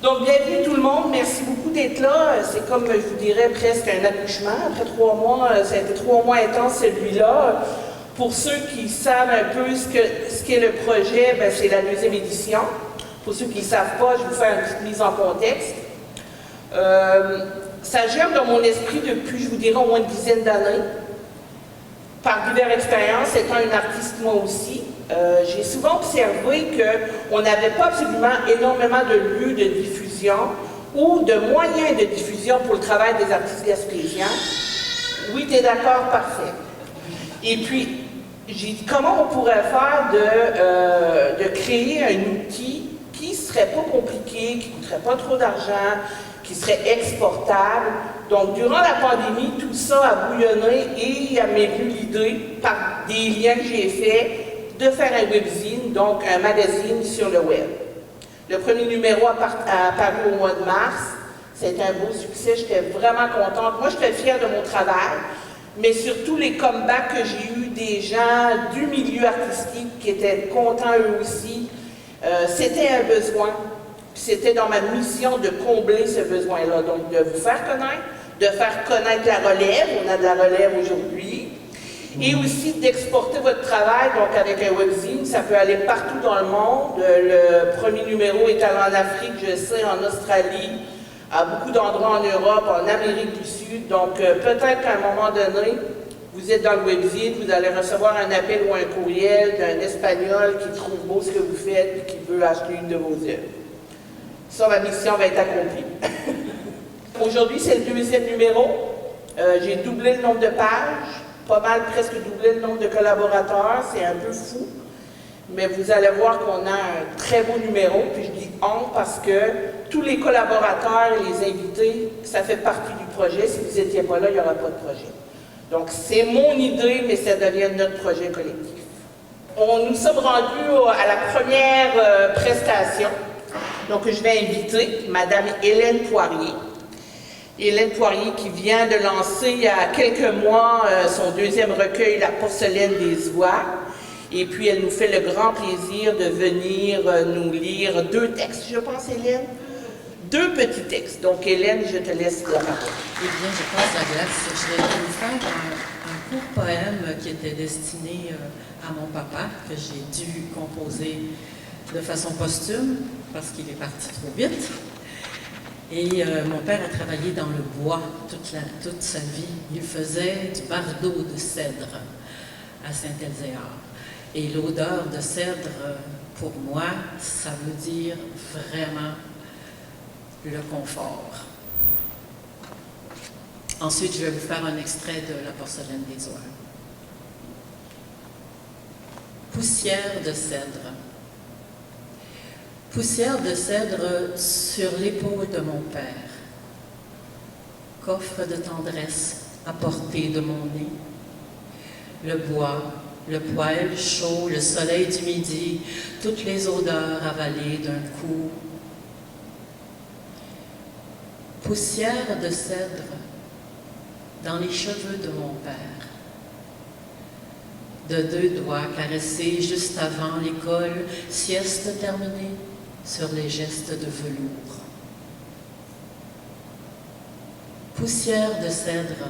Donc, bienvenue tout le monde. Merci beaucoup d'être là. C'est comme, je vous dirais, presque un accouchement. Après 3 mois, ça a été 3 mois intenses, celui-là. Pour ceux qui savent un peu ce qu'est le projet, c'est la 2e édition. Pour ceux qui ne savent pas, je vais vous faire une petite mise en contexte. Ça germe dans mon esprit depuis, je vous dirais, au moins une dizaine d'années. Par diverses expériences, étant une artiste moi aussi, j'ai souvent observé qu'on n'avait pas absolument énormément de lieux de diffusion ou de moyens de diffusion pour le travail des artistes gaspésiens. Oui, tu es d'accord? Parfait. Et puis, j'ai dit comment on pourrait faire de créer un outil qui ne serait pas compliqué, qui ne coûterait pas trop d'argent, qui serait exportable. Donc, durant la pandémie, tout ça a bouillonné et m'est venu l'idée, par des liens que j'ai faits, de faire un webzine, donc un magazine sur le web. Le premier numéro a apparu au mois de mars. C'était un beau succès, j'étais vraiment contente. Moi, j'étais fière de mon travail, mais surtout les comebacks que j'ai eus des gens du milieu artistique qui étaient contents eux aussi. C'était un besoin. C'était dans ma mission de combler ce besoin-là, donc de vous faire connaître, de faire connaître la relève, on a de la relève aujourd'hui, et aussi d'exporter votre travail, donc avec un webzine, ça peut aller partout dans le monde. Le premier numéro est allé en Afrique, je sais, en Australie, à beaucoup d'endroits en Europe, en Amérique du Sud, donc peut-être qu'à un moment donné, vous êtes dans le webzine, vous allez recevoir un appel ou un courriel d'un Espagnol qui trouve beau ce que vous faites et qui veut acheter une de vos œuvres. Ça, ma mission va être accomplie. Aujourd'hui, c'est le 2e numéro. J'ai doublé le nombre de pages, pas mal, presque doublé le nombre de collaborateurs. C'est un peu fou. Mais vous allez voir qu'on a un très beau numéro. Puis je dis « on » parce que tous les collaborateurs et les invités, ça fait partie du projet. Si vous n'étiez pas là, il n'y aura pas de projet. Donc, c'est mon idée, mais ça devient notre projet collectif. Nous sommes rendus à la première prestation. Donc, je vais inviter Madame Hélène Poirier. Hélène Poirier qui vient de lancer il y a quelques mois son 2e recueil, La porcelaine des oies. Et puis, elle nous fait le grand plaisir de venir nous lire 2 textes, je pense, Hélène? 2 petits textes. Donc, Hélène, je te laisse la parole. Eh bien, je passe la glace. Je vais vous faire un court poème qui était destiné à mon papa, que j'ai dû composer de façon posthume, parce qu'il est parti trop vite. Et mon père a travaillé dans le bois toute sa vie. Il faisait du bardeau de cèdre à Saint-Elzéar. Et l'odeur de cèdre, pour moi, ça veut dire vraiment le confort. Ensuite, je vais vous faire un extrait de La porcelaine des oies. Poussière de cèdre. Poussière de cèdre sur l'épaule de mon père. Coffre de tendresse à portée de mon nez. Le bois, le poêle chaud, le soleil du midi, toutes les odeurs avalées d'un coup. Poussière de cèdre dans les cheveux de mon père. De 2 doigts caressés juste avant l'école, sieste terminée sur les gestes de velours. Poussière de cèdre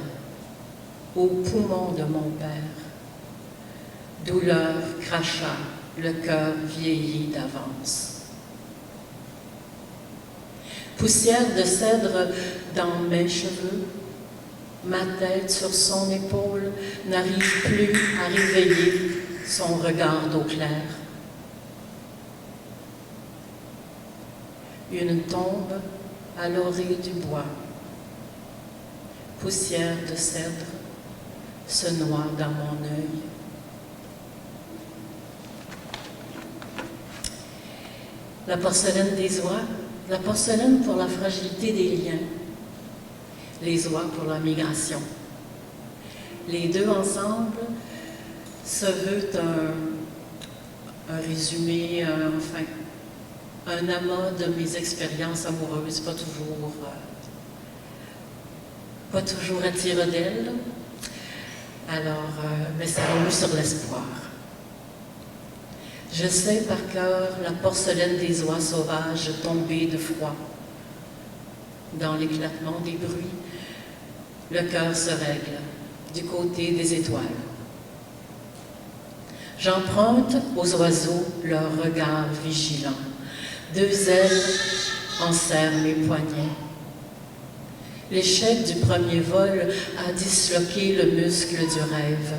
au poumon de mon père. Douleur, crachat, le cœur vieilli d'avance. Poussière de cèdre dans mes cheveux. Ma tête sur son épaule n'arrive plus à réveiller son regard d'eau claire. Une tombe à l'orée du bois. Poussière de cèdre se noie dans mon œil. La porcelaine des oies, la porcelaine pour la fragilité des liens, les oies pour la migration. Les 2 ensemble se veut un résumé, enfin, un amas de mes expériences amoureuses, pas toujours à tire-d'aile. Alors, mais ça roule sur l'espoir. Je sais par cœur la porcelaine des oies sauvages tombées de froid, Dans l'éclatement des bruits, le cœur se règle du côté des étoiles. J'emprunte aux oiseaux leur regard vigilant. 2 ailes enserrent mes poignets. L'échec du premier vol a disloqué le muscle du rêve.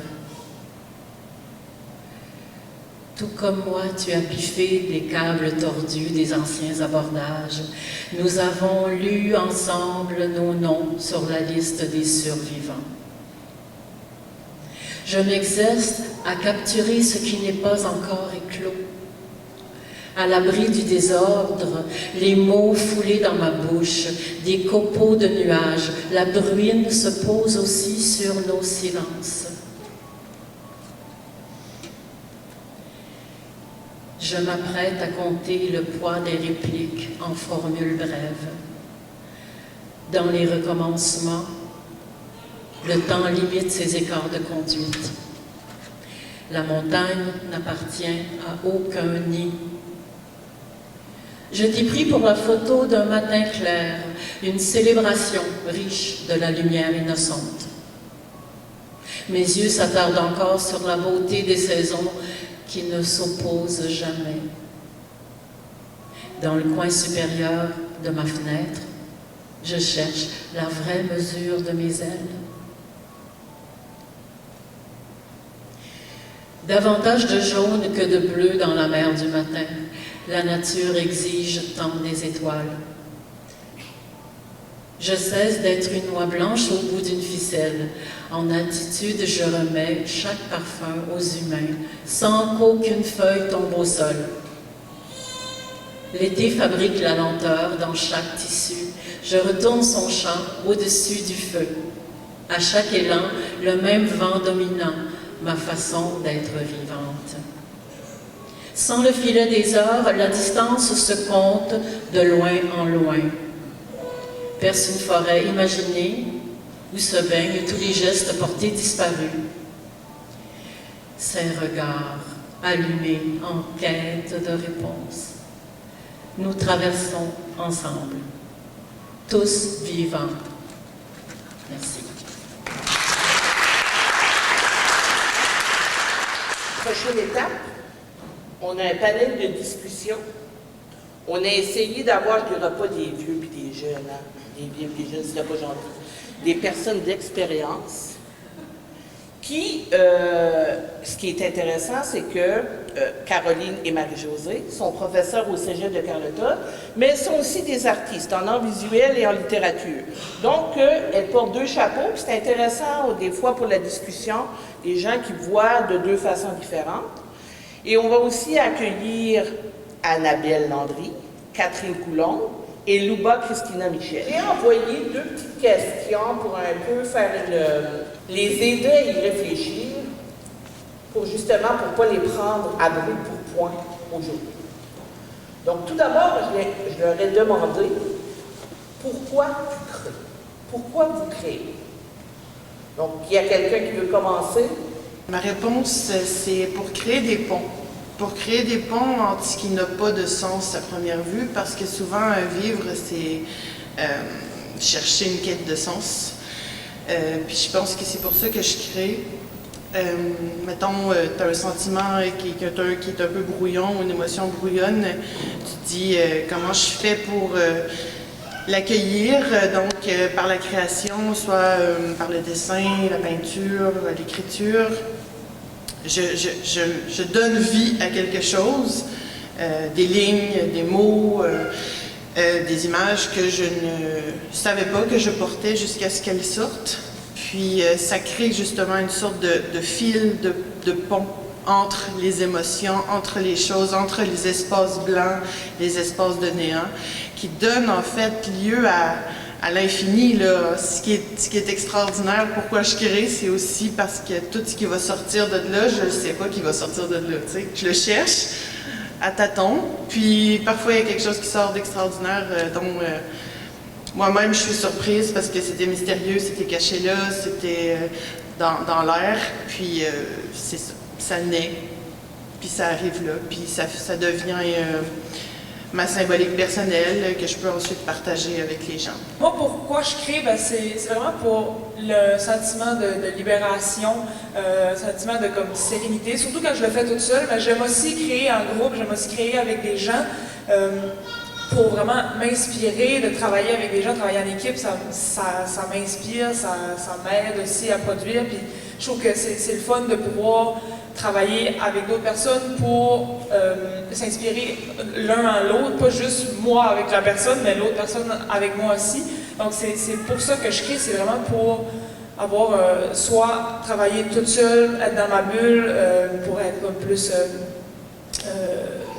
Tout comme moi, tu as piffé des câbles tordus des anciens abordages. Nous avons lu ensemble nos noms sur la liste des survivants. Je m'exerce à capturer ce qui n'est pas encore éclos. À l'abri du désordre, les mots foulés dans ma bouche, des copeaux de nuages, la bruine se pose aussi sur nos silences. Je m'apprête à compter le poids des répliques en formules brèves. Dans les recommencements, le temps limite ses écarts de conduite. La montagne n'appartient à aucun nid. Je t'ai pris pour la photo d'un matin clair, une célébration riche de la lumière innocente. Mes yeux s'attardent encore sur la beauté des saisons qui ne s'opposent jamais. Dans le coin supérieur de ma fenêtre, je cherche la vraie mesure de mes ailes. Davantage de jaune que de bleu dans la mer du matin, la nature exige tant des étoiles. Je cesse d'être une oie blanche au bout d'une ficelle. En attitude, je remets chaque parfum aux humains, sans qu'aucune feuille tombe au sol. L'été fabrique la lenteur dans chaque tissu. Je retourne son champ au-dessus du feu. À chaque élan, le même vent dominant, ma façon d'être vivante. Sans le filet des heures, la distance se compte de loin en loin. Perce une forêt imaginée où se baignent tous les gestes portés disparus. Ces regards allumés en quête de réponse. Nous traversons ensemble, tous vivants. Merci. Prochaine étape, on a un panel de discussion. On a essayé d'avoir, il n'y aura pas des vieux et des jeunes, hein? Des vieux et des jeunes, c'est pas gentil. Des personnes d'expérience qui, ce qui est intéressant, c'est que Caroline et Marie-Josée sont professeurs au Cégep de Carleton, mais elles sont aussi des artistes en art visuel et en littérature. Donc, elles portent 2 chapeaux, puis c'est intéressant, des fois, pour la discussion, des gens qui voient de 2 façons différentes. Et on va aussi accueillir Annabelle Landry, Catherine Coulombe et Louba Christina Michel. J'ai envoyé 2 petites questions pour un peu faire les aider à y réfléchir, pour justement pour ne pas les prendre à brûle pour point aujourd'hui. Donc tout d'abord, je leur ai demandé pourquoi tu crées? Pourquoi vous créez? Donc il y a quelqu'un qui veut commencer? Ma réponse, c'est pour créer des ponts. Pour créer des ponts entre ce qui n'a pas de sens à première vue, parce que souvent, vivre, c'est chercher une quête de sens. Puis je pense que c'est pour ça que je crée. Mettons, tu as un sentiment qui est un peu brouillon, une émotion brouillonne. Tu te dis comment je fais pour l'accueillir, donc par la création, soit par le dessin, la peinture, l'écriture. Je donne vie à quelque chose, des lignes, des mots, des images que je ne savais pas que je portais jusqu'à ce qu'elles sortent. Puis ça crée justement une sorte de fil, de pont entre les émotions, entre les choses, entre les espaces blancs, les espaces de néant, qui donne en fait lieu à l'infini, là. Ce qui est extraordinaire, pourquoi je crée, c'est aussi parce que tout ce qui va sortir de là, je ne sais pas qui va sortir de là, tu sais. Je le cherche à tâtons, puis parfois il y a quelque chose qui sort d'extraordinaire, dont moi-même je suis surprise parce que c'était mystérieux, c'était caché là, c'était dans l'air, puis c'est ça, ça naît, puis ça arrive là, puis ça devient ma symbolique personnelle que je peux ensuite partager avec les gens. Moi, pourquoi je crée, c'est vraiment pour le sentiment de libération, sentiment de comme, sérénité, surtout quand je le fais toute seule, mais j'aime aussi créer en groupe, j'aime aussi créer avec des gens pour vraiment m'inspirer, de travailler avec des gens, travailler en équipe, ça m'inspire, ça m'aide aussi à produire, puis je trouve que c'est le fun de pouvoir travailler avec d'autres personnes pour s'inspirer l'un en l'autre, pas juste moi avec la personne, mais l'autre personne avec moi aussi. Donc c'est pour ça que je crée, c'est vraiment pour avoir soit travailler toute seule, être dans ma bulle, pour être comme plus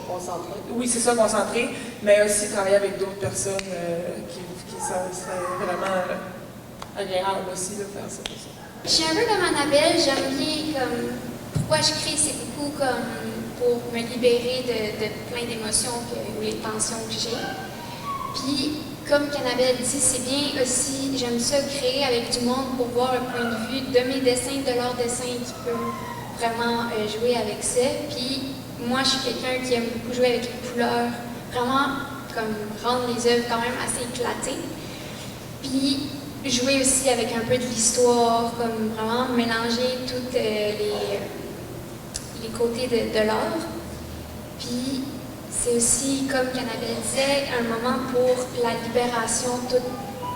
Concentré. oui, c'est ça, concentré, mais aussi travailler avec d'autres personnes ça serait vraiment agréable aussi de faire ça. Je suis un peu comme Annabelle, j'aime bien comme pourquoi je crée, c'est beaucoup comme pour me libérer de plein d'émotions ou les tensions que j'ai. Puis, comme Annabelle dit, c'est bien aussi, j'aime ça créer avec du monde pour voir le point de vue de mes dessins, de leurs dessins qui peut vraiment jouer avec ça. Puis, moi, je suis quelqu'un qui aime beaucoup jouer avec les couleurs, vraiment comme rendre les œuvres quand même assez éclatées. Puis, jouer aussi avec un peu de l'histoire, comme vraiment mélanger tous les côtés de l'art. Puis, c'est aussi, comme Annabelle disait, un moment pour la libération,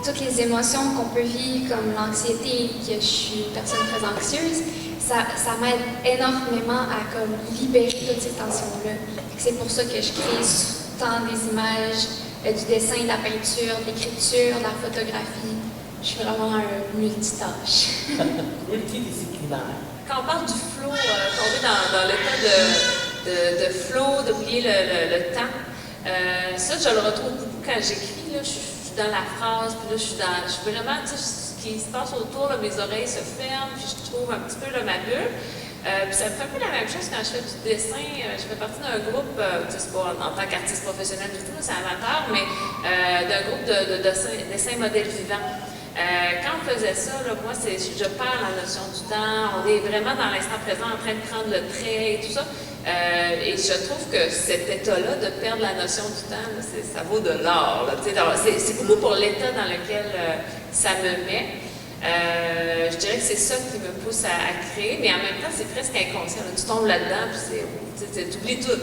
toutes les émotions qu'on peut vivre, comme l'anxiété, que je suis une personne très anxieuse, ça m'aide énormément à comme, libérer toutes ces tensions-là. C'est pour ça que je crée tant des images, du dessin, de la peinture, de l'écriture, de la photographie. Je suis vraiment un multitâche. Multidisciplinaire. Quand on parle du flow, tomber dans l'état de flow, d'oublier le temps, ça, je le retrouve beaucoup quand j'écris. Je suis dans la phrase, puis là, je suis vraiment, tu sais, ce qui se passe autour, là, mes oreilles se ferment, puis je trouve un petit peu là, ma bulle. Puis ça me fait un peu la même chose quand je fais du dessin. Je fais partie d'un groupe, c'est pas en tant qu'artiste professionnel du tout, c'est amateur, mais d'un groupe de dessin modèle vivant. Quand on faisait ça, là, moi, je perds la notion du temps. On est vraiment dans l'instant présent en train de prendre le trait et tout ça. Et je trouve que cet état-là, de perdre la notion du temps, là, ça vaut de l'or. C'est beaucoup pour l'état dans lequel ça me met. Je dirais que c'est ça qui me pousse à créer, mais en même temps, c'est presque inconscient. Là. Tu tombes là-dedans, puis tu oublies tout.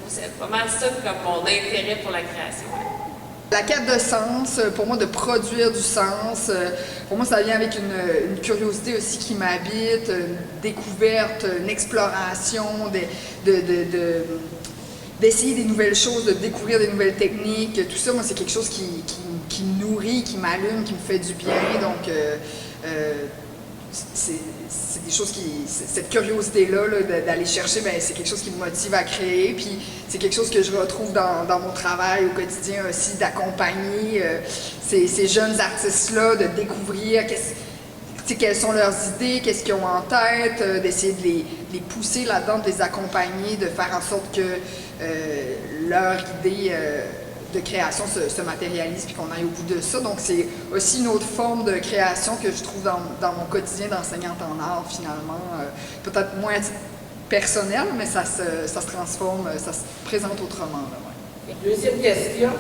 C'est pas mal ça comme mon intérêt pour la création. La quête de sens, pour moi, de produire du sens, pour moi, ça vient avec une curiosité aussi qui m'habite, une découverte, une exploration, d'essayer des nouvelles choses, de découvrir des nouvelles techniques. Tout ça, moi, c'est quelque chose qui me nourrit, qui m'allume, qui me fait du bien. Donc, c'est des choses cette curiosité-là, d'aller chercher, c'est quelque chose qui me motive à créer. Puis c'est quelque chose que je retrouve dans mon travail au quotidien aussi, d'accompagner ces jeunes artistes-là, de découvrir quelles sont leurs idées, qu'est-ce qu'ils ont en tête, d'essayer de les pousser là-dedans, de les accompagner, de faire en sorte que leur idée de création se matérialise puis qu'on aille au bout de ça. Donc c'est aussi une autre forme de création que je trouve dans mon quotidien d'enseignante en art finalement. Peut-être moins personnel, mais ça se transforme, ça se présente autrement. Là, ouais. Deuxième question,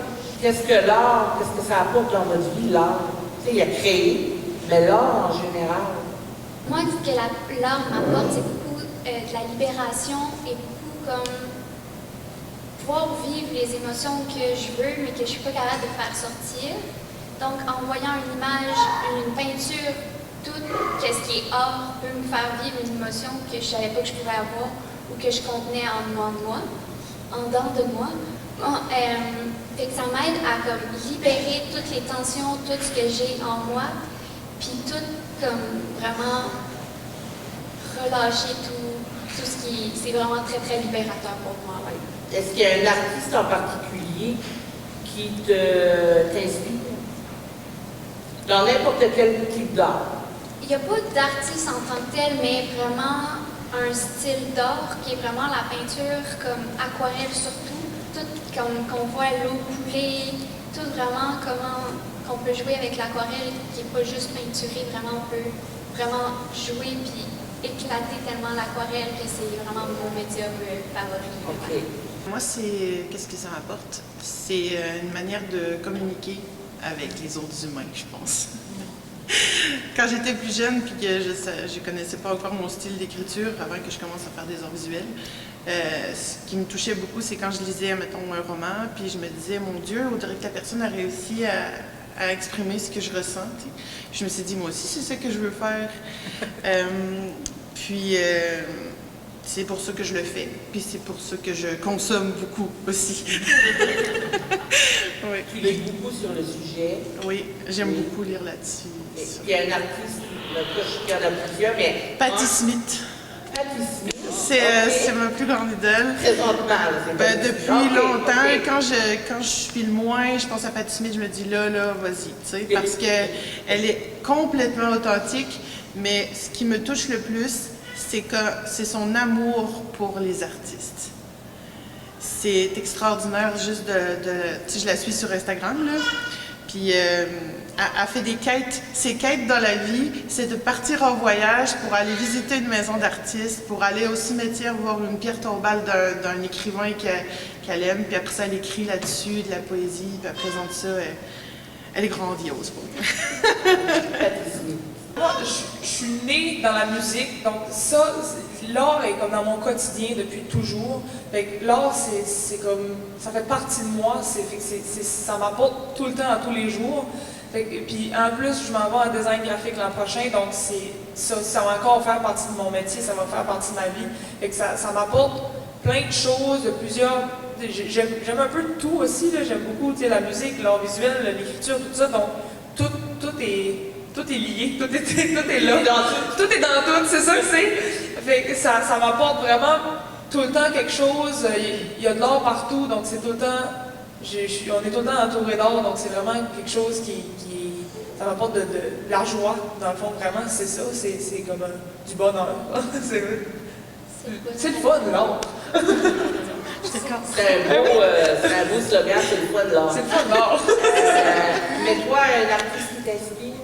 qu'est-ce que l'art, qu'est-ce que ça apporte dans notre vie, l'art? Tu sais, il y a créé, mais l'art en général. Moi, ce que l'art m'apporte, c'est beaucoup de la libération et beaucoup comme pouvoir vivre les émotions que je veux, mais que je ne suis pas capable de faire sortir. Donc, en voyant une image, une peinture, tout ce qui est art peut me faire vivre une émotion que je ne savais pas que je pouvais avoir ou que je contenais en moi, en dedans de moi. Fait que ça m'aide à comme, libérer toutes les tensions, tout ce que j'ai en moi, puis tout comme vraiment relâcher tout ce qui... C'est vraiment très, très libérateur pour moi. Ouais. Est-ce qu'il y a un artiste en particulier qui t'inspire dans n'importe quel type d'art? Il n'y a pas d'artiste en tant que tel, mais vraiment un style d'art qui est vraiment la peinture comme aquarelle surtout, tout comme qu'on voit l'eau couler, tout vraiment comment qu'on peut jouer avec l'aquarelle qui n'est pas juste peinturé, vraiment on peut vraiment jouer puis éclater tellement l'aquarelle que c'est vraiment mon médium favori. OK. Moi, qu'est-ce que ça m'apporte? C'est une manière de communiquer avec les autres humains, je pense. Quand j'étais plus jeune, puis que je connaissais pas encore mon style d'écriture avant que je commence à faire des arts visuels, ce qui me touchait beaucoup, c'est quand je lisais, mettons, un roman, puis je me disais, mon Dieu, on dirait que la personne a réussi à exprimer ce que je ressens. T'sais. Je me suis dit, moi aussi, c'est ça que je veux faire. C'est pour ça que je le fais, puis c'est pour ça que je consomme beaucoup aussi. Oui. Tu lis beaucoup sur le sujet. Oui, j'aime beaucoup lire là-dessus. Il y a un artiste, il y en a plusieurs, mais... Patti Smith. Patti Smith. C'est ma plus grande idole. Présentement, depuis longtemps, quand je suis le moins, je pense à Patti Smith, je me dis là, vas-y, tu sais, parce qu'elle est complètement authentique, mais ce qui me touche le plus, c'est son amour pour les artistes. C'est extraordinaire juste tu sais, je la suis sur Instagram, là, puis elle fait des quêtes. Ses quêtes dans la vie, c'est de partir en voyage pour aller visiter une maison d'artiste, pour aller au cimetière voir une pierre tombale d'un écrivain qu'elle aime, puis après ça, elle écrit là-dessus de la poésie, puis elle présente ça. Elle est grandiose pour moi. Moi, je suis née dans la musique, donc ça, l'art est comme dans mon quotidien depuis toujours. L'art, c'est comme, ça fait partie de moi, ça m'apporte tout le temps, à tous les jours. Puis en plus, je m'en vais en design graphique l'an prochain, donc ça va encore faire partie de mon métier, ça va faire partie de ma vie. Ça m'apporte plein de choses, de plusieurs... J'aime un peu de tout aussi, j'aime beaucoup la musique, l'art visuel, l'écriture, tout ça, donc tout est lié, tout est là. Tout est dans tout, c'est ça que c'est. Fait que ça m'apporte vraiment tout le temps quelque chose. Il y a de l'art partout, donc c'est tout le temps. On est tout le temps entouré d'art, donc c'est vraiment quelque chose ça m'apporte de la joie, dans le fond, vraiment, c'est ça. C'est comme du bonheur. C'est le fun, l'art. C'est un beau slogan, c'est le fun de l'art. C'est le fun de l'art. Mais toi, un artiste qui t'inspire?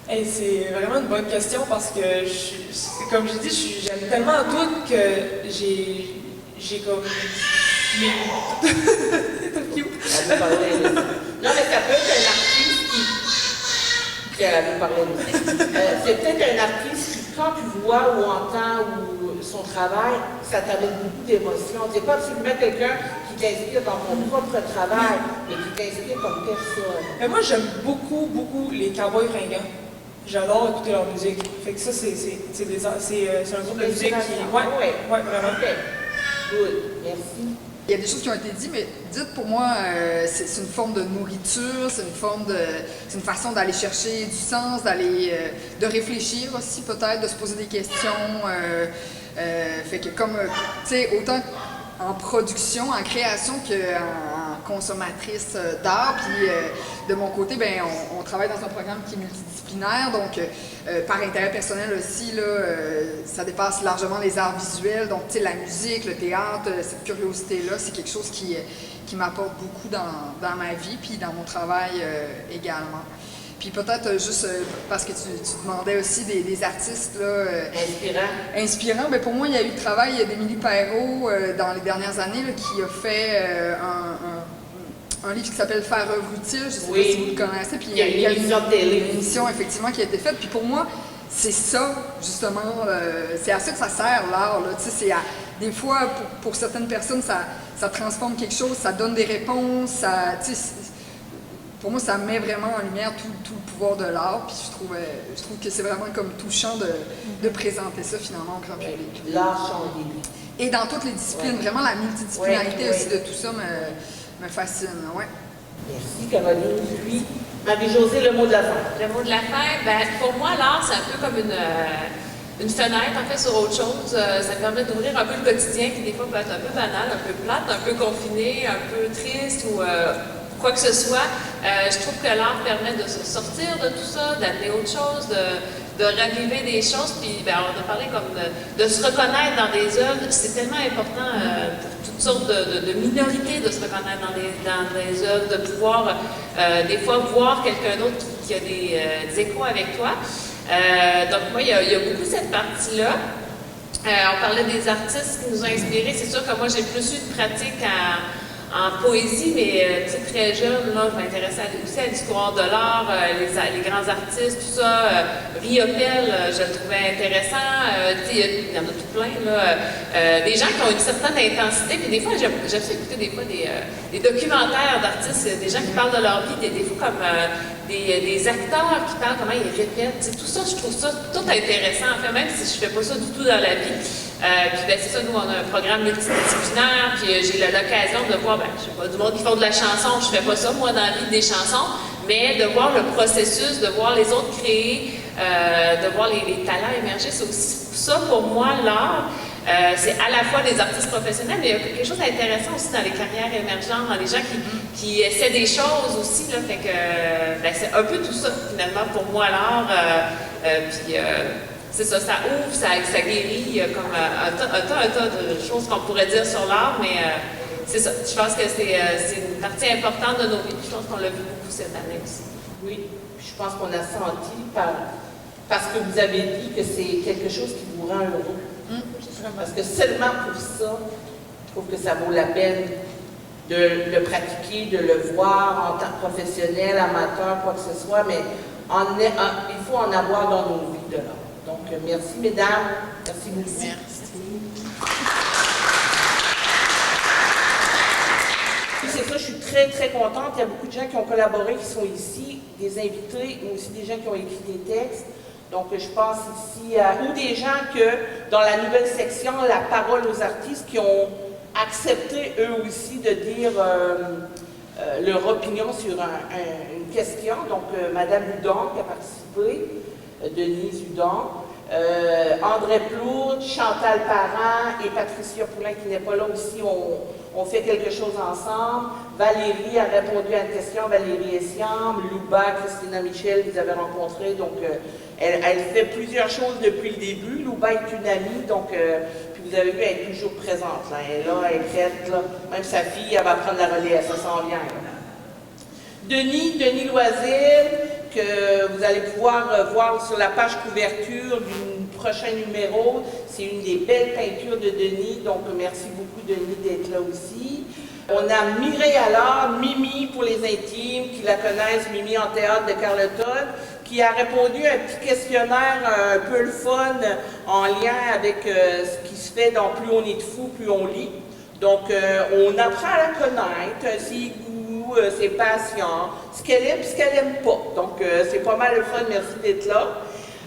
Hey, c'est vraiment une bonne question parce que, comme j'ai dit, j'aime tellement tout que j'ai comme... C'est cute. Non, mais ça peut être un artiste qui a pu parler de c'est peut-être un artiste qui, quand tu vois ou entends ou son travail, ça t'amène beaucoup d'émotions. C'est pas absolument quelqu'un qui t'inspire dans ton propre travail, mais qui t'inspire comme personne. Mais moi, j'aime beaucoup, beaucoup les Cowboys Fringants. J'adore écouter leur musique. Fait que ça, c'est un groupe de musique qui... Ouais, vraiment. Good, merci. Il y a des choses qui ont été dites, mais dites pour moi, c'est une forme de nourriture, c'est une façon d'aller chercher du sens, de réfléchir aussi peut-être, de se poser des questions. Fait que comme, tu sais, autant en production, en création qu'en consommatrice d'art. Puis de mon côté, ben, on travaille dans un programme qui est multidisciplinaire, donc par intérêt personnel aussi, là, ça dépasse largement les arts visuels. Donc, tu sais, la musique, le théâtre, cette curiosité-là, c'est quelque chose qui m'apporte beaucoup dans ma vie, puis dans mon travail également. Puis peut-être juste parce que tu demandais aussi des artistes là, inspirants. Bien, pour moi, il y a eu le travail d'Émilie Perrault dans les dernières années là, qui a fait un livre qui s'appelle Faire œuvre utile. Je ne sais pas si vous le connaissez. Puis il y a une émission de télé. Une émission effectivement qui a été faite. Puis pour moi, c'est ça justement. C'est à ça que ça sert l'art. Des fois, pour certaines personnes, ça transforme quelque chose, ça donne des réponses. Pour moi, ça met vraiment en lumière tout le pouvoir de l'art, puis je trouve que c'est vraiment comme touchant de présenter ça finalement au grand public. L'art change des vies. Et dans toutes les disciplines, vraiment la multidisciplinarité aussi de tout ça me fascine. Ouais. Merci Caroline. Puis, Marie-Josée, le mot de la fin. Le mot de la fin, ben, pour moi, l'art, c'est un peu comme une fenêtre en fait sur autre chose. Ça permet d'ouvrir un peu le quotidien qui des fois peut être un peu banal, un peu plate, un peu confiné, un peu triste ou quoi que ce soit. Je trouve que l'art permet de se sortir de tout ça, d'amener autre chose, de raviver des choses. Puis ben, on a parlé comme de se reconnaître dans des œuvres. C'est tellement important pour toutes sortes de minorités de se reconnaître dans des œuvres, de pouvoir des fois voir quelqu'un d'autre qui a des échos avec toi. Donc moi, il y a beaucoup cette partie-là. On parlait des artistes qui nous ont inspirés. C'est sûr que moi, j'ai plus eu de pratique en poésie, mais très jeune, là, je m'intéressais aussi à l'histoire de l'art, les grands artistes, tout ça. Riopelle, je le trouvais intéressant. Il y en a tout plein, là. Des gens qui ont une certaine intensité, puis des fois, j'aime ça écouter des fois des documentaires d'artistes, des gens qui parlent de leur vie, des fois comme des acteurs qui parlent, comment ils répètent. Tout ça, je trouve ça tout intéressant, en fait, même si je fais pas ça du tout dans la vie. Puis ben, c'est ça, nous, on a un programme multidisciplinaire, puis j'ai l'occasion de voir, je sais pas, du monde qui font de la chanson, je fais pas ça, moi, dans la vie, des chansons, mais de voir le processus, de voir les autres créer, de voir les talents émerger, c'est aussi ça, pour moi, l'art. C'est à la fois des artistes professionnels, mais il y a quelque chose d'intéressant aussi dans les carrières émergentes, dans les gens qui essaient des choses aussi, là, fait que c'est un peu tout ça, finalement, pour moi, l'art. C'est ça, ça ouvre, ça guérit, comme un tas de choses qu'on pourrait dire sur l'art, mais c'est ça. Je pense que c'est une partie importante de nos vies. Je pense qu'on l'a vu beaucoup cette année aussi. Oui, je pense qu'on a senti parce que vous avez dit que c'est quelque chose qui vous rend heureux. Parce que seulement pour ça, je trouve que ça vaut la peine de le pratiquer, de le voir en tant que professionnel, amateur, quoi que ce soit, mais il faut en avoir dans nos vies de l'art. Donc, merci, mesdames. Merci beaucoup. Merci. C'est ça, je suis très, très contente. Il y a beaucoup de gens qui ont collaboré, qui sont ici, des invités, mais aussi des gens qui ont écrit des textes. Donc, je pense ici ou des gens que, dans la nouvelle section, la parole aux artistes, qui ont accepté, eux aussi, de dire leur opinion sur une question. Donc, Madame Hudon qui a participé, Denise Hudon, André Plourde, Chantal Parent et Patricia Poulin, qui n'est pas là aussi, on fait quelque chose ensemble. Valérie a répondu à une question, Valérie Essiam, Louba, Christina Michel, vous avez rencontré, donc elle fait plusieurs choses depuis le début. Louba est une amie, donc puis vous avez vu, elle est toujours présente. Là. Elle est là, elle est prête, là. Même sa fille, elle va prendre la relais, ça s'en vient. Là. Denis Loisel, que vous allez pouvoir voir sur la page couverture du prochain numéro. C'est une des belles peintures de Denis, donc merci beaucoup Denis d'être là aussi. On a Mireille Allard, Mimi pour les intimes, qui la connaissent, Mimi en théâtre de Carleton, qui a répondu à un petit questionnaire un peu le fun en lien avec ce qui se fait dans Plus on est de fou, plus on lit. Donc on apprend à la connaître, ses goûts, ses passions, ce qu'elle aime et ce qu'elle n'aime pas. Donc c'est pas mal le fun, merci d'être là.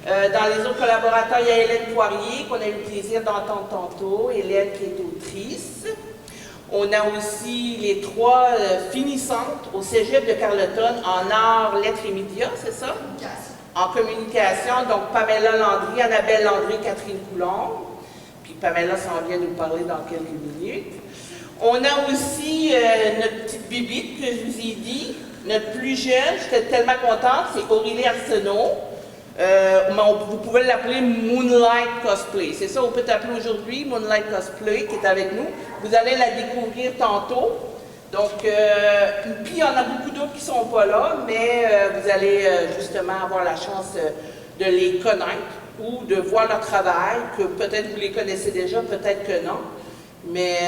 Dans les autres collaborateurs, il y a Hélène Poirier, qu'on a eu le plaisir d'entendre tantôt, Hélène qui est autrice. On a aussi les trois finissantes au Cégep de Carleton en arts, lettres et médias, c'est ça? En communication, donc Pamela Landry, Annabelle Landry, Catherine Coulombe. Puis Pamela s'en vient nous parler dans quelques minutes. On a aussi notre petite bibite que je vous ai dit, notre plus jeune, j'étais tellement contente, c'est Aurélie Arsenault. Vous pouvez l'appeler Moonlight Cosplay. C'est ça, on peut t'appeler aujourd'hui, Moonlight Cosplay, qui est avec nous. Vous allez la découvrir tantôt. Donc, puis il y en a beaucoup d'autres qui ne sont pas là, mais vous allez justement avoir la chance de les connaître ou de voir leur travail, que peut-être vous les connaissez déjà, peut-être que non. Mais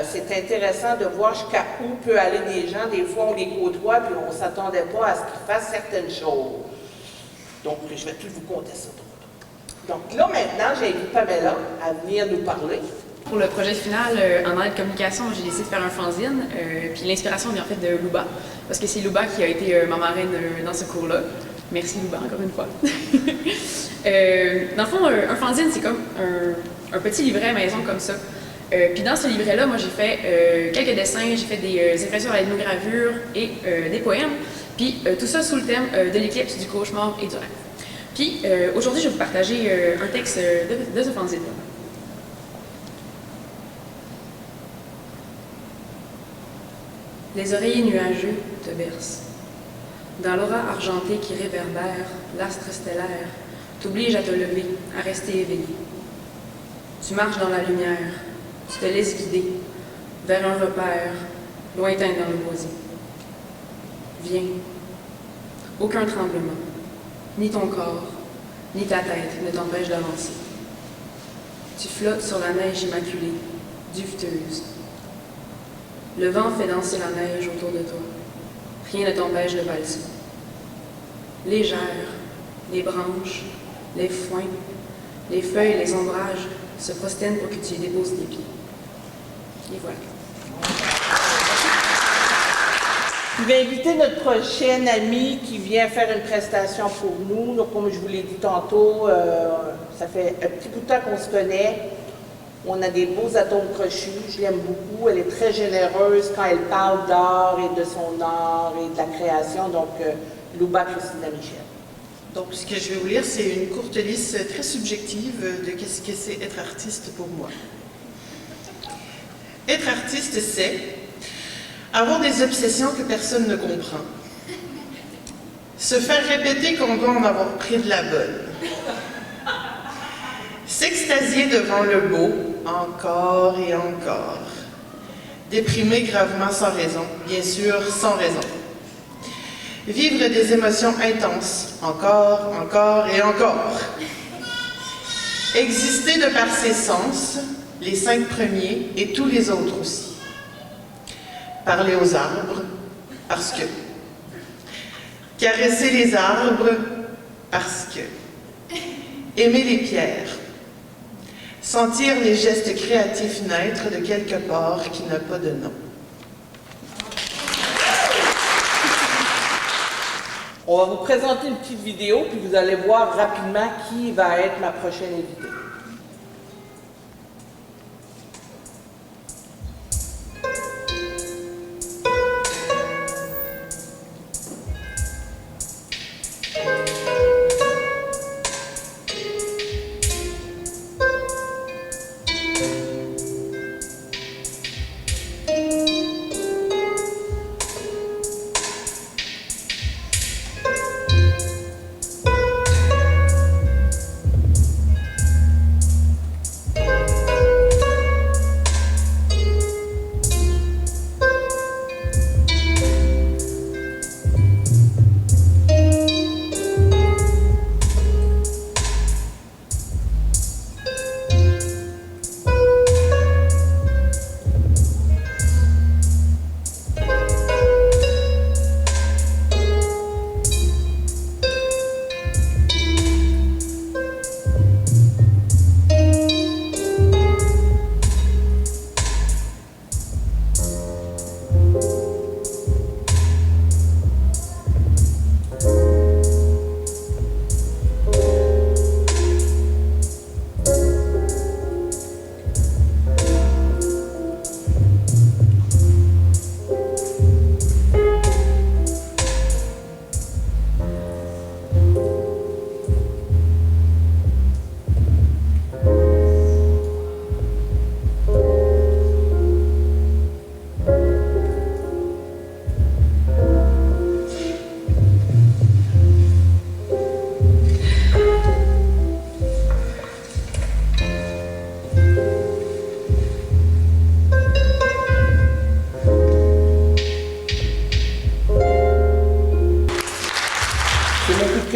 c'est intéressant de voir jusqu'à où peut aller des gens. Des fois, on les côtoie, puis on ne s'attendait pas à ce qu'ils fassent certaines choses. Donc, je vais tout vous conter ça. Donc là, maintenant, j'invite Pamela à venir nous parler. Pour le projet final, en aide de communication, j'ai décidé de faire un fanzine. Puis l'inspiration vient en fait de Louba, parce que c'est Louba qui a été ma marraine dans ce cours-là. Merci Louba, encore une fois. Dans le fond, un fanzine, c'est comme un petit livret à maison comme ça. Puis dans ce livret-là, moi j'ai fait quelques dessins, j'ai fait des impressions à ethnogravure et des poèmes. Puis tout ça sous le thème de l'éclipse, du cauchemar et du rêve. Puis aujourd'hui, je vais vous partager un texte de ce fanzine. Les oreillers nuageux te bercent. Dans l'aura argentée qui réverbère, l'astre stellaire t'oblige à te lever, à rester éveillé. Tu marches dans la lumière, tu te laisses guider vers un repère lointain dans le boisé. Viens. Aucun tremblement, ni ton corps, ni ta tête ne t'empêche d'avancer. Tu flottes sur la neige immaculée, duveteuse. Le vent fait danser la neige autour de toi. Rien ne t'empêche de valser. Légère, les branches, les foins, les feuilles et les ombrages se prosternent pour que tu y déposes tes pieds. Et voilà. Je vais inviter notre prochaine amie qui vient faire une prestation pour nous. Donc, comme je vous l'ai dit tantôt, ça fait un petit bout de temps qu'on se connaît. On a des beaux atomes crochus. Je l'aime beaucoup. Elle est très généreuse quand elle parle d'art et de son art et de la création. Donc, Louba Christina Michel. Donc, ce que je vais vous lire, c'est une courte liste très subjective de qu'est-ce que c'est être artiste pour moi. Être artiste, c'est avoir des obsessions que personne ne comprend. Se faire répéter qu'on doit en avoir pris de la bonne. S'extasier devant le beau, encore et encore. Déprimer gravement sans raison, bien sûr sans raison. Vivre des émotions intenses, encore, encore et encore. Exister de par ses sens, les 5 premiers et tous les autres aussi. Parler aux arbres, parce que. Caresser les arbres, parce que. Aimer les pierres. Sentir les gestes créatifs naître de quelque part qui n'a pas de nom. On va vous présenter une petite vidéo, puis vous allez voir rapidement qui va être ma prochaine invitée.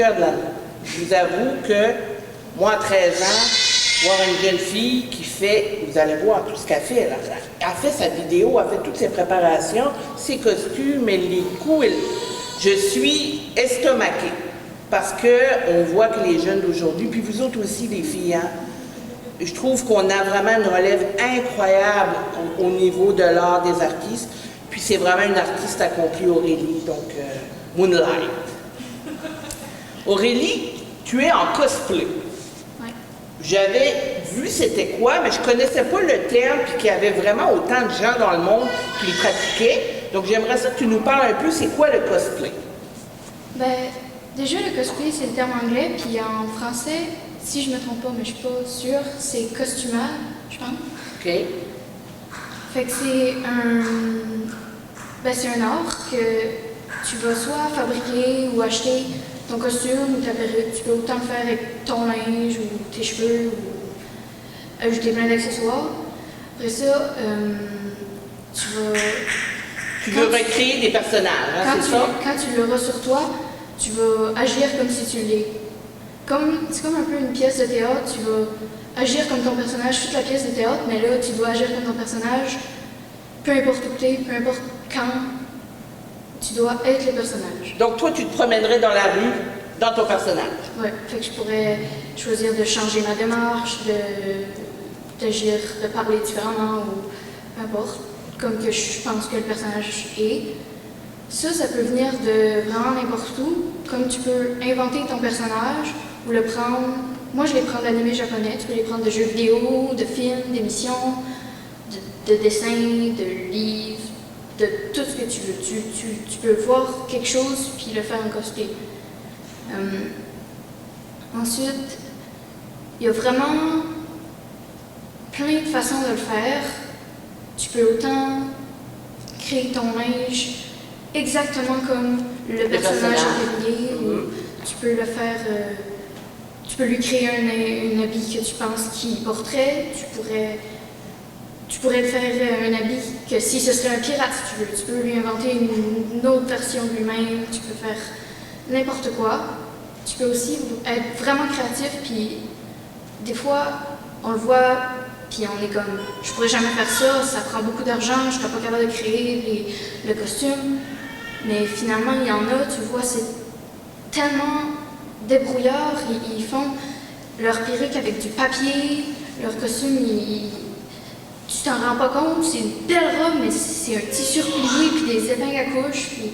De l'année. Je vous avoue que moi, à 13 ans, voir une jeune fille qui fait, vous allez voir tout ce qu'elle fait, là. Elle fait sa vidéo, elle fait toutes ses préparations, ses costumes, les coups. Je suis estomaquée parce qu'on voit que les jeunes d'aujourd'hui, puis vous autres aussi, les filles, hein, je trouve qu'on a vraiment une relève incroyable au niveau de l'art des artistes. Puis c'est vraiment une artiste accomplie, Aurélie, donc Moonlight. Aurélie, tu es en cosplay. Ouais. J'avais vu c'était quoi, mais je ne connaissais pas le terme, puis qu'il y avait vraiment autant de gens dans le monde qui le pratiquaient. Donc j'aimerais ça que tu nous parles un peu, c'est quoi le cosplay? Ben, déjà, le cosplay, c'est le terme anglais, puis en français, si je me trompe pas, mais je suis pas sûre, c'est costumage, je pense. OK. Fait que c'est un art que tu vas soit fabriquer ou acheter ton costume ou ta perruque. Tu peux autant le faire avec ton linge ou tes cheveux ou ajouter plein d'accessoires. Après ça, tu veux recréer des personnages, hein, c'est ça? Quand tu l'auras sur toi, tu vas agir comme si tu l'es. C'est comme un peu une pièce de théâtre, tu vas agir comme ton personnage toute la pièce de théâtre, mais là, tu dois agir comme ton personnage, peu importe où tu es, peu importe quand, tu dois être le personnage. Donc, toi, tu te promènerais dans la rue, dans ton personnage. Ouais, fait que je pourrais choisir de changer ma démarche, d'agir, de parler différemment ou peu importe, comme que je pense que le personnage est. Ça peut venir de vraiment n'importe où, comme tu peux inventer ton personnage ou le prendre. Moi, je les prends d'animés japonais, tu peux les prendre de jeux vidéo, de films, d'émissions, de dessins, de livres, de tout ce que tu veux. Tu peux voir quelque chose puis le faire en cosplay. Ensuite, il y a vraiment plein de façons de le faire. Tu peux autant créer ton linge exactement comme le personnage est habillé, ou tu peux le faire, tu peux lui créer un habit que tu penses qu'il porterait. Tu pourrais le faire un habit que si ce serait un pirate, si tu veux, tu peux lui inventer une autre version de lui-même. Tu peux faire n'importe quoi. Tu peux aussi être vraiment créatif, puis des fois, on le voit, puis on est comme, je pourrais jamais faire ça, ça prend beaucoup d'argent, je serais pas capable de créer le costume. Mais finalement, il y en a, tu vois, c'est tellement débrouillard, ils font leur perruque avec du papier, leur costume, tu t'en rends pas compte, c'est une belle robe, mais c'est un tissu replié, puis des épingles à couche, puis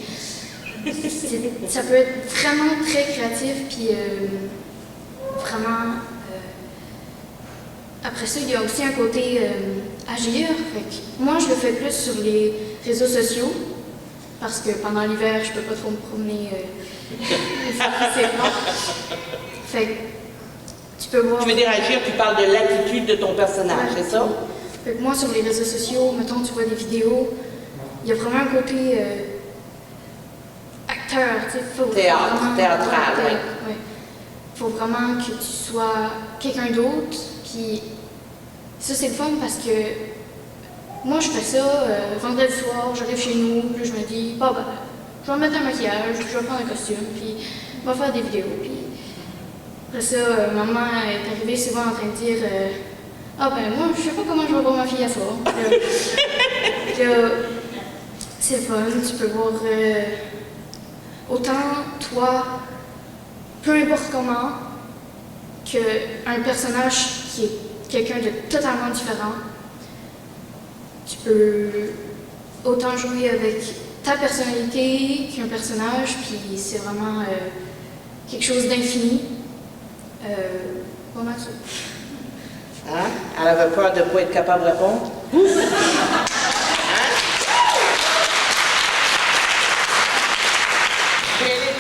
ça peut être vraiment très créatif, puis vraiment... Après ça, il y a aussi un côté agir. Fait que moi, je le fais plus sur les réseaux sociaux, parce que pendant l'hiver, je peux pas trop me promener Fait que tu peux voir... Tu veux dire agir, tu parles de l'attitude de ton personnage, c'est ça? Fait que moi, sur les réseaux sociaux, mettons, tu vois des vidéos, il y a vraiment un côté acteur, tu sais. Théâtral, oui. Ouais. Faut vraiment que tu sois quelqu'un d'autre, puis ça, c'est le fun parce que moi, je fais ça vendredi soir, j'arrive chez nous, puis je me dis, bah, je vais mettre un maquillage, je vais prendre un costume, puis je vais faire des vidéos, puis après ça, maman est arrivée souvent en train de dire, ah ben moi, je sais pas comment je vais voir ma fille à soir. Puis là, c'est le fun, tu peux voir autant toi, peu importe comment, qu'un personnage qui est quelqu'un de totalement différent. Tu peux autant jouer avec ta personnalité qu'un personnage, puis c'est vraiment quelque chose d'infini. Pas mal ça. Hein? Elle avait peur de ne pas être capable de répondre?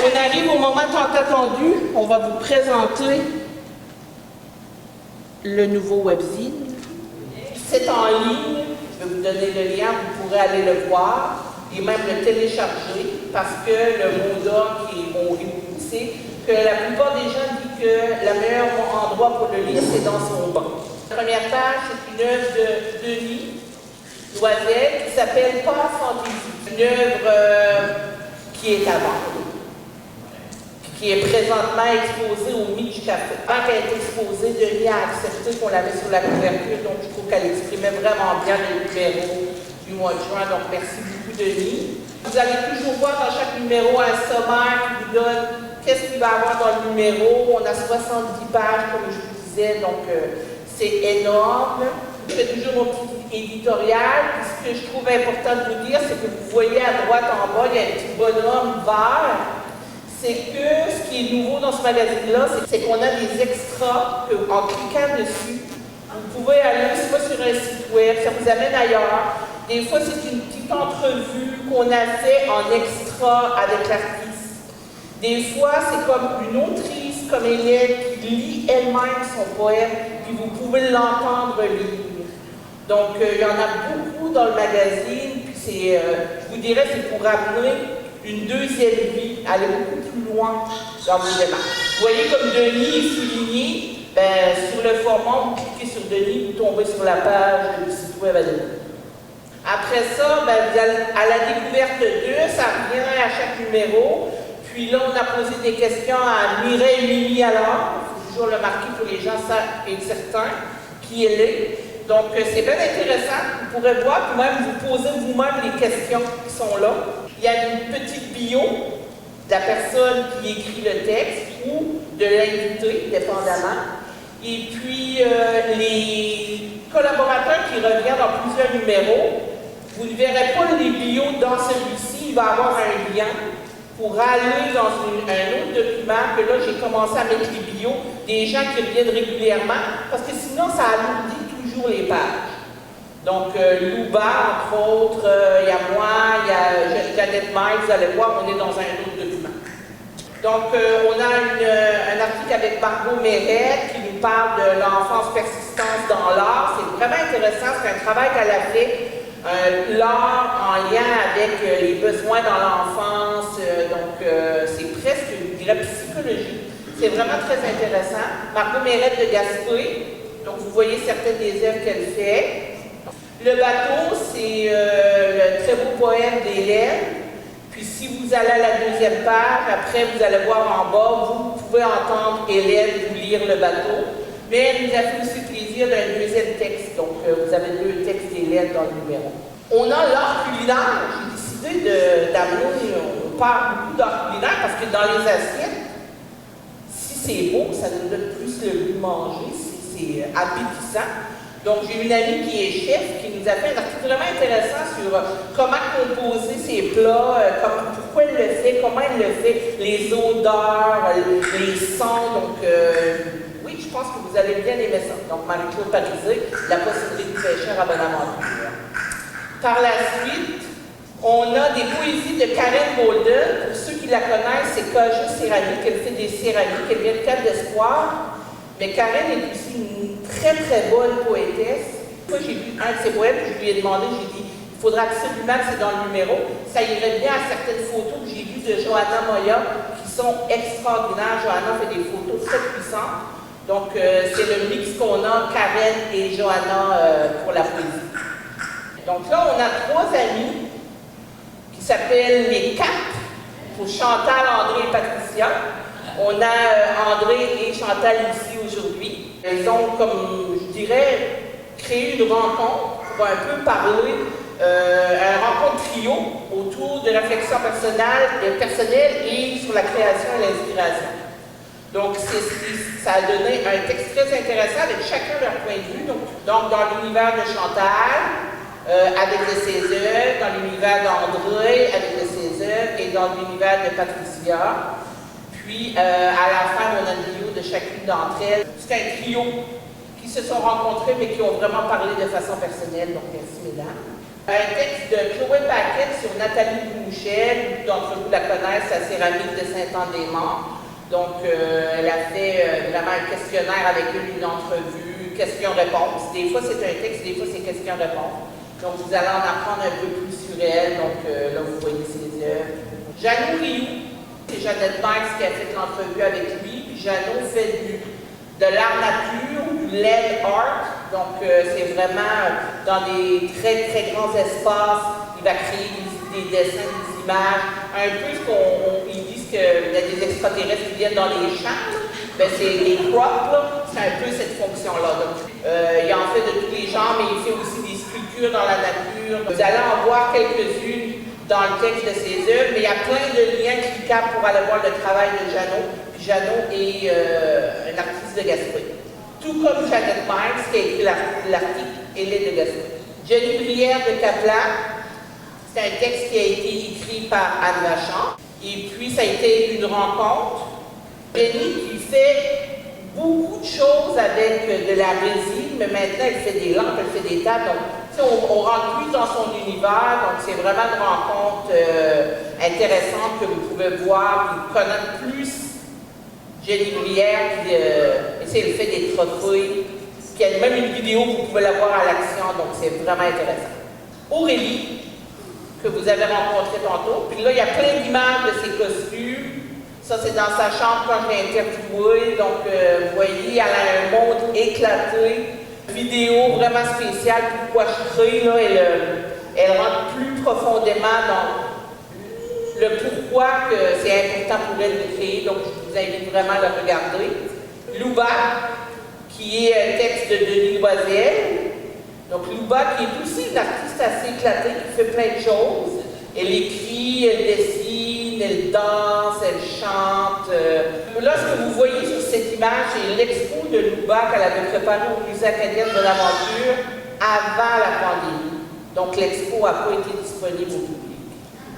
On arrive au moment tant attendu. On va vous présenter le nouveau webzine. C'est en ligne. Je vais vous donner le lien. Vous pourrez aller le voir et même le télécharger parce que le mot d'ordre qui est bon, c'est que la plupart des gens disent que le meilleur endroit pour le lire, c'est dans son banc. La première page, c'est une œuvre de Denis Loisel qui s'appelle Pas Fantaisie. Une œuvre qui est à vendre, qui est présentement exposée au Mitch Café. Quand elle est exposée, Denis a accepté qu'on la mette sur la couverture, donc je trouve qu'elle exprimait vraiment bien le numéro du mois de juin, donc merci beaucoup Denis. Vous allez toujours voir dans chaque numéro un sommaire qui vous donne qu'est-ce qu'il va y avoir dans le numéro. On a 70 pages, comme je vous disais, donc c'est énorme. Je fais toujours mon petit éditorial. Ce que je trouve important de vous dire, c'est que vous voyez à droite en bas, il y a un petit bonhomme vert. C'est que ce qui est nouveau dans ce magazine-là, c'est qu'on a des extras en cliquant dessus. Vous pouvez aller soit sur un site web, ça vous amène ailleurs. Des fois, c'est une petite entrevue qu'on a fait en extra avec l'artiste. Des fois, c'est comme une autrice, comme Hélène, qui lit elle-même son poème, puis vous pouvez l'entendre lire. Donc, il y en a beaucoup dans le magazine, puis c'est, je vous dirais, c'est pour amener une deuxième vie, aller beaucoup plus loin dans vos démarches. Vous voyez comme Denis est souligné, ben, sur le format, vous cliquez sur Denis, vous tombez sur la page du site web à Denis. Après ça, ben, vous allez à la découverte 2, ça revient à chaque numéro. Puis là, on a posé des questions à Mireille et Mimi alors. toujours le marquer pour les gens, ça est certain, qui elle est. Donc, c'est bien intéressant. Vous pourrez voir, puis même vous poser vous-même les questions qui sont là. Il y a une petite bio de la personne qui écrit le texte ou de l'invité, dépendamment. Et puis, les collaborateurs qui reviennent dans plusieurs numéros, vous ne verrez pas les bios dans celui-ci. Il va y avoir un lien pour aller dans un autre document, que là, j'ai commencé à mettre les bios des gens qui reviennent régulièrement, parce que sinon, ça alourdit toujours les pages. Donc, Louba, entre autres, il y a moi, il y a Janet Miles, vous allez voir, on est dans un autre document. Donc, on a un article avec Margot Méret qui nous parle de l'enfance persistance dans l'art. C'est vraiment intéressant, c'est un travail qu'elle a fait. L'art en lien avec les besoins dans l'enfance, donc c'est presque, je dirais, psychologie. C'est vraiment très intéressant. Margot Méret de Gaspé, donc vous voyez certaines des œuvres qu'elle fait. Le bateau, c'est le très beau poème d'Hélène. Puis si vous allez à la deuxième page, après vous allez voir en bas, vous pouvez entendre Hélène vous lire le bateau. Mais elle nous a fait aussi plaisir d'un deuxième texte. Donc, vous avez 2 textes d'Hélène dans le numéro. On a l'art culinaire. J'ai décidé d'amener, on parle beaucoup d'art culinaire parce que dans les assiettes, si c'est beau, ça nous donne plus le goût de manger, c'est appétissant. Donc, j'ai une amie qui est chef qui nous a fait un article vraiment intéressant sur comment composer ses plats, pourquoi elle le fait, comment elle le fait, les odeurs, les sons. Donc, oui, je pense que vous allez bien aimer ça. Donc, Marie-Claude Parisé, la possibilité de pêcheur à Bonaventure. Par la suite, on a des poésies de Karen Golden. Pour ceux qui la connaissent, c'est Cajou Céramique. Elle fait des céramiques. Elle vient de Cap d'Espoir. Mais Karen est aussi une très, très bonne poétesse. Moi, j'ai lu un de ses poèmes, je lui ai demandé, j'ai dit, il faudra absolument que c'est dans le numéro. Ça irait bien à certaines photos que j'ai vues de Johanna Moya, qui sont extraordinaires. Johanna fait des photos très puissantes. Donc, c'est le mix qu'on a, Karen et Johanna, pour la poésie. Donc là, on a 3 amis qui s'appellent les Cap, pour Chantal, André et Patricia. On a André et Chantal ici aujourd'hui. Ils ont, comme je dirais, créé une rencontre pour un peu parler, une rencontre trio autour de réflexion personnelle et sur la création et l'inspiration. Donc, ça a donné un texte très intéressant avec chacun leur point de vue. Donc dans l'univers de Chantal, avec de ses œuvres, dans l'univers d'André, avec de ses œuvres, et dans l'univers de Patricia. Puis, à la fin, on a une vidéo de chacune d'entre elles. C'est un trio qui se sont rencontrés, mais qui ont vraiment parlé de façon personnelle. Donc, merci, mesdames. Un texte de Chloé Paquette sur Nathalie Bouchel. Beaucoup d'entre vous la connaissent, la céramique de Saint-Anne-des-Morts. Donc, elle a fait vraiment un questionnaire avec eux, une entrevue, question-réponse. Des fois, c'est un texte, des fois, c'est question-réponse. Donc, vous allez en apprendre un peu plus sur elle. Donc, là, vous voyez ses œuvres. Jeannot Rioux, c'est Janet Miles qui a fait l'entrevue avec lui. Puis Jeannot fait de l'art nature, du LED art. Donc, c'est vraiment dans des très, très grands espaces. Il va créer des dessins, des images. Un peu ce qu'ils disent qu'il y a des extraterrestres qui viennent dans les champs. Ben, c'est les crops, là. C'est un peu cette fonction-là. Donc, il en fait de tous les genres, mais il fait aussi des sculptures dans la nature. Vous allez en voir quelques-unes dans le texte de ses œuvres, mais il y a plein de liens cliquables pour aller voir le travail de Jeannot. Puis Jeannot est un artiste de Gaspé. Tout comme Janet Miles, qui a écrit l'article, elle est de Gaspé. Jenny Brière de Caplan, c'est un texte qui a été écrit par Anne Vachon. Et puis, ça a été une rencontre. Jenny qui fait beaucoup de choses avec de la résine, mais maintenant, elle fait des lampes, elle fait des tables. Donc, on rentre plus dans son univers, donc c'est vraiment une rencontre intéressante que vous pouvez voir, puis connaître plus Jenny Brière, puis elle fait des trophées, puis il y a même une vidéo, vous pouvez la voir à l'action, donc c'est vraiment intéressant. Aurélie, que vous avez rencontré tantôt, puis là, il y a plein d'images de ses costumes. Ça, c'est dans sa chambre quand je l'ai interviewée, donc vous voyez, elle a un monde éclaté. Vidéo vraiment spéciale, pourquoi je crée, là, elle rentre plus profondément dans le pourquoi que c'est important pour elle de créer, donc je vous invite vraiment à le regarder. Louba, qui est un texte de Denis Loisel. Donc Louba, qui est aussi une artiste assez éclatée, qui fait plein de choses. Elle écrit, elle dessine, elle danse, elle chante. Là, ce que vous voyez sur cette image, c'est l'expo de Louba qu'elle avait préparée au Musée acadien de Bonaventure avant la pandémie. Donc l'expo n'a pas été disponible au public.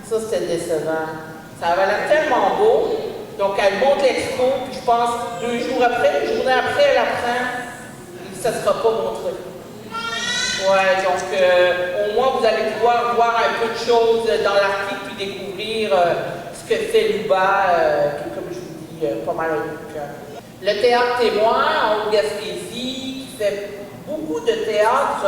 Ça, c'était décevant. Ça avait l'air tellement beau. Donc elle monte l'expo, puis je pense 2 jours après, une journée après, elle apprend et ça ne sera pas montré. Ouais, donc au moins vous allez pouvoir voir un peu de choses dans l'article puis découvrir ce que fait Louba, qui, comme je vous dis, pas mal au coup de cœur. Le théâtre témoin en Haute-Gaspésie, qui fait beaucoup de théâtre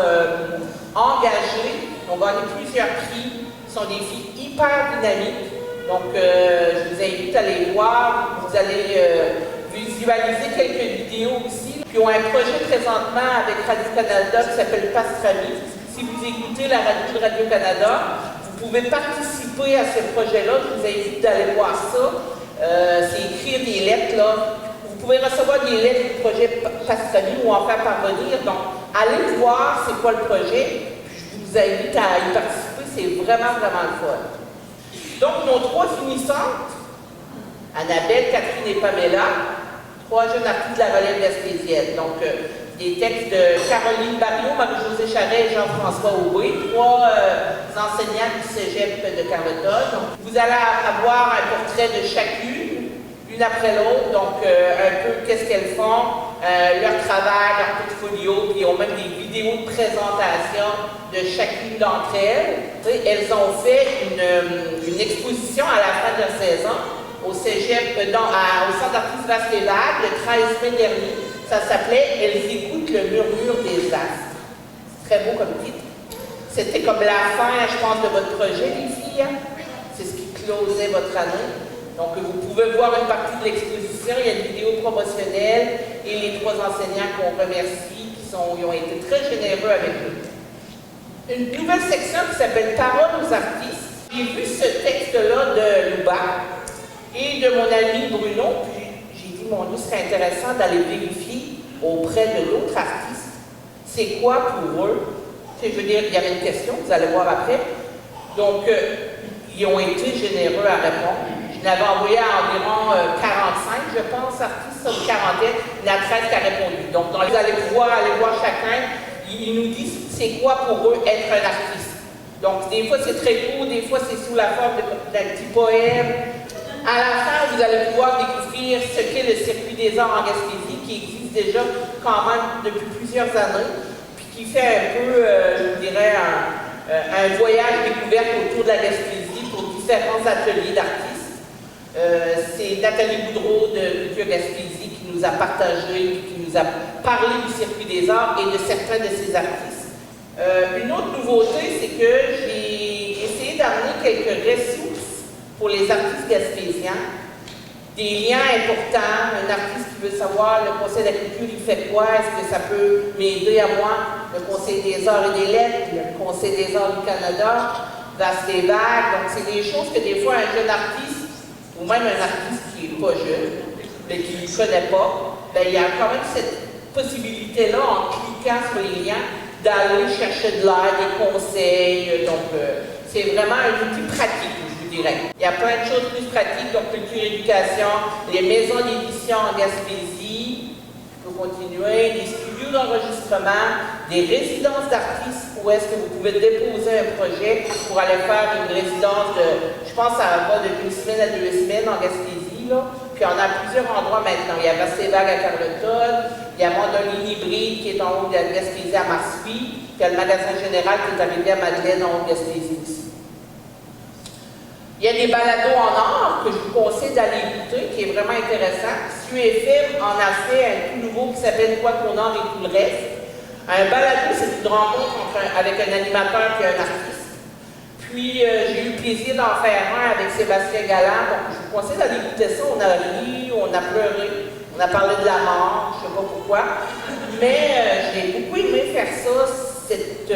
engagé, on a gagné plusieurs prix, ce sont des filles hyper dynamiques. Donc je vous invite à les voir, vous allez visualiser quelques vidéos aussi. Puis ont un projet présentement avec Radio-Canada qui s'appelle Pastrami. Si vous écoutez la radio de Radio-Canada, vous pouvez participer à ce projet-là. Je vous invite d'aller voir ça. C'est écrire des lettres, là. Vous pouvez recevoir des lettres du projet Pastrami ou en faire parvenir. Donc, allez voir c'est quoi le projet. Puis je vous invite à y participer. C'est vraiment, vraiment le fun. Donc, nos 3 finissantes, Annabelle, Catherine et Pamela, 3 jeunes artistes de la relève gaspésienne. Donc, des textes de Caroline Barriot, Marie-Josée Charret et Jean-François Aubé, 3 enseignants du cégep de Carleton. Donc, vous allez avoir un portrait de chacune, une après l'autre, donc un peu qu'est-ce qu'elles font, leur travail, leur portfolio, puis ils ont même des vidéos de présentation de chacune d'entre elles. Elles ont fait une exposition à la fin de la saison au cégep, au Centre d'artistes Vastes et Vagues, le 13 mai dernier. Ça s'appelait « Elles écoutent le murmure des astres ». Très beau comme titre. C'était comme la fin, je pense, de votre projet, les filles. C'est ce qui closait votre année. Donc, vous pouvez voir une partie de l'exposition. Il y a une vidéo promotionnelle et les 3 enseignants qu'on remercie, qui ont été très généreux avec nous. Une nouvelle section qui s'appelle « Paroles aux artistes ». J'ai vu ce texte-là de Louba et de mon ami Bruno, puis j'ai dit, mon Dieu, ce serait intéressant d'aller vérifier auprès de d'autres artistes, c'est quoi pour eux. Je veux dire, il y avait une question, vous allez voir après. Donc, ils ont été généreux à répondre. Je l'avais envoyé à environ 45, je pense, artistes, sur une quarantaine, il y en a 13 qui a répondu. Donc, vous allez pouvoir aller voir chacun, ils nous disent c'est quoi pour eux être un artiste. Donc, des fois, c'est très court, des fois, c'est sous la forme d'un petit poème. À la fin, vous allez pouvoir découvrir ce qu'est le circuit des arts en Gaspésie, qui existe déjà quand même depuis plusieurs années, puis qui fait un peu, je dirais, un voyage découverte autour de la Gaspésie pour différents ateliers d'artistes. C'est Nathalie Boudreau de Culture Gaspésie qui nous a partagé, qui nous a parlé du circuit des arts et de certains de ces artistes. Une autre nouveauté, c'est que j'ai essayé d'amener quelques ressources pour les artistes gaspésiens, des liens importants, un artiste qui veut savoir le Conseil de la culture, il fait quoi, est-ce que ça peut m'aider à moi, le Conseil des arts et des lettres, le Conseil des arts du Canada, Vastes et Vagues, donc c'est des choses que des fois un jeune artiste, ou même un artiste qui n'est pas jeune, mais qui ne connaît pas, bien, il y a quand même cette possibilité-là, en cliquant sur les liens, d'aller chercher de l'aide, des conseils, donc c'est vraiment un outil pratique. Il y a plein de choses plus pratiques, donc culture, éducation, les maisons d'édition en Gaspésie, je peux continuer, des studios d'enregistrement, des résidences d'artistes où est-ce que vous pouvez déposer un projet pour aller faire une résidence de, je pense, ça va de 1 semaine à 2 semaines en Gaspésie, là. Puis on a plusieurs endroits maintenant. Il y a Vastes et Vagues à Carleton, il y a Mondoline Hybride qui est en haut de la Gaspésie à Marsuy, puis il y a le magasin général qui est arrivé à Madeleine en haut de Gaspésie aussi. Il y a des balados en or que je vous conseille d'aller écouter, qui est vraiment intéressant. QFM en a fait un tout nouveau qui s'appelle Quoi qu'on or et tout le reste. Un balado, c'est une rencontre avec un animateur et un artiste. Puis, j'ai eu le plaisir d'en faire un avec Sébastien Galland. Donc, je vous conseille d'aller écouter ça. On a ri, on a pleuré, on a parlé de la mort, je ne sais pas pourquoi. Mais j'ai beaucoup aimé faire ça, cette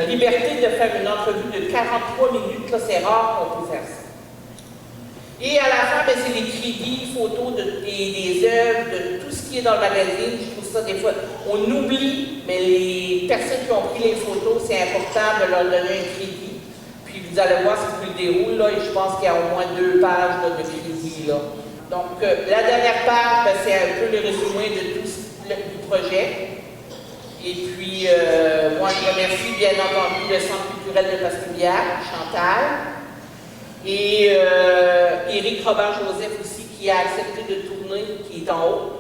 liberté de faire une entrevue de 43 minutes. Là, c'est rare qu'on peut faire ça. Et à la fin, c'est les crédits, photos des œuvres, de tout ce qui qui est dans le magazine. Je trouve ça des fois, on oublie, mais les personnes qui ont pris les photos, c'est important de leur donner un crédit. Puis vous allez voir si je le déroule, là, et je pense qu'il y a au moins 2 pages là, de crédit. Là. Donc, la dernière page, ben, c'est un peu le résumé de tout du projet. Et puis, moi, je remercie bien entendu le Centre culturel de Pastubiac, Chantal, et Éric Robert-Joseph aussi, qui a accepté de tourner, qui est en haut.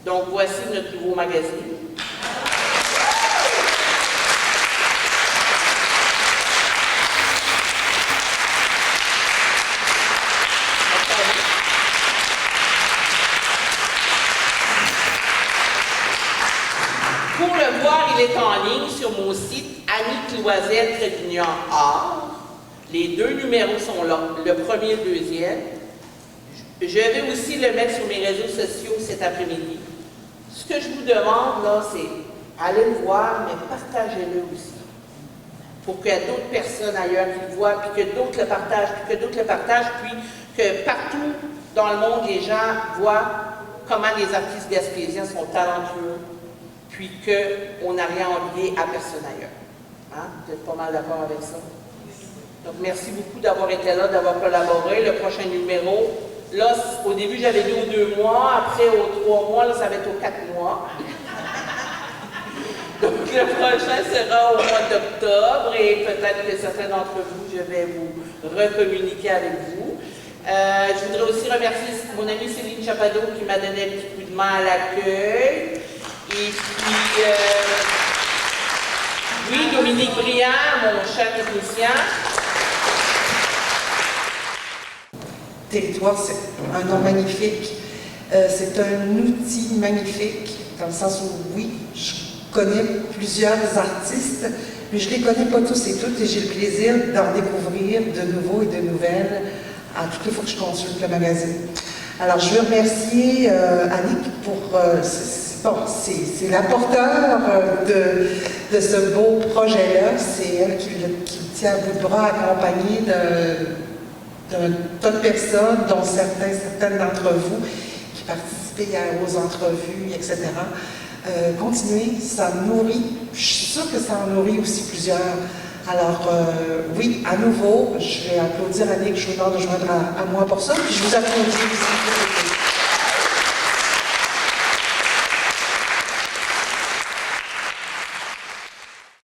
Donc, voici notre nouveau magazine. Pour le voir, il est en ligne sur mon site Annie Cloisel-Art. Les 2 numéros sont là, le premier et le deuxième. Je vais aussi le mettre sur mes réseaux sociaux cet après-midi. Ce que je vous demande, là, c'est allez le voir, mais partagez-le aussi. Pour qu'il y ait d'autres personnes ailleurs qui le voient, puis que d'autres le partagent, puis que partout dans le monde, les gens voient comment les artistes gaspésiens sont talentueux, puis qu'on n'a rien envié à personne ailleurs. Hein? Vous êtes pas mal d'accord avec ça? Donc, merci beaucoup d'avoir été là, d'avoir collaboré. Le prochain numéro, là, au début, j'avais dit aux 2 mois. Après, aux 3 mois, là, ça va être aux 4 mois. Donc, le prochain sera au mois d'octobre et peut-être que certains d'entre vous, je vais vous recommuniquer avec vous. Je voudrais aussi remercier mon amie Céline Chapadot qui m'a donné un petit coup de main à l'accueil. Et puis, oui, Dominique Briand, mon cher technicien. Territoire, c'est un nom magnifique. C'est un outil magnifique, dans le sens où, oui, je connais plusieurs artistes, mais je ne les connais pas tous et toutes, et j'ai le plaisir d'en découvrir de nouveaux et de nouvelles à toutes les fois que je consulte le magazine. Alors, je veux remercier Annick pour... c'est la porteur de ce beau projet-là. C'est elle qui le tient à bout de bras, accompagnée d'un tas de personnes, dont certaines d'entre vous qui participaient aux entrevues, etc. Continuez, ça nourrit. Je suis sûre que ça en nourrit aussi plusieurs. Alors, oui, à nouveau, je vais applaudir Annick, je vous demande de joindre à moi pour ça, puis je vous applaudis aussi.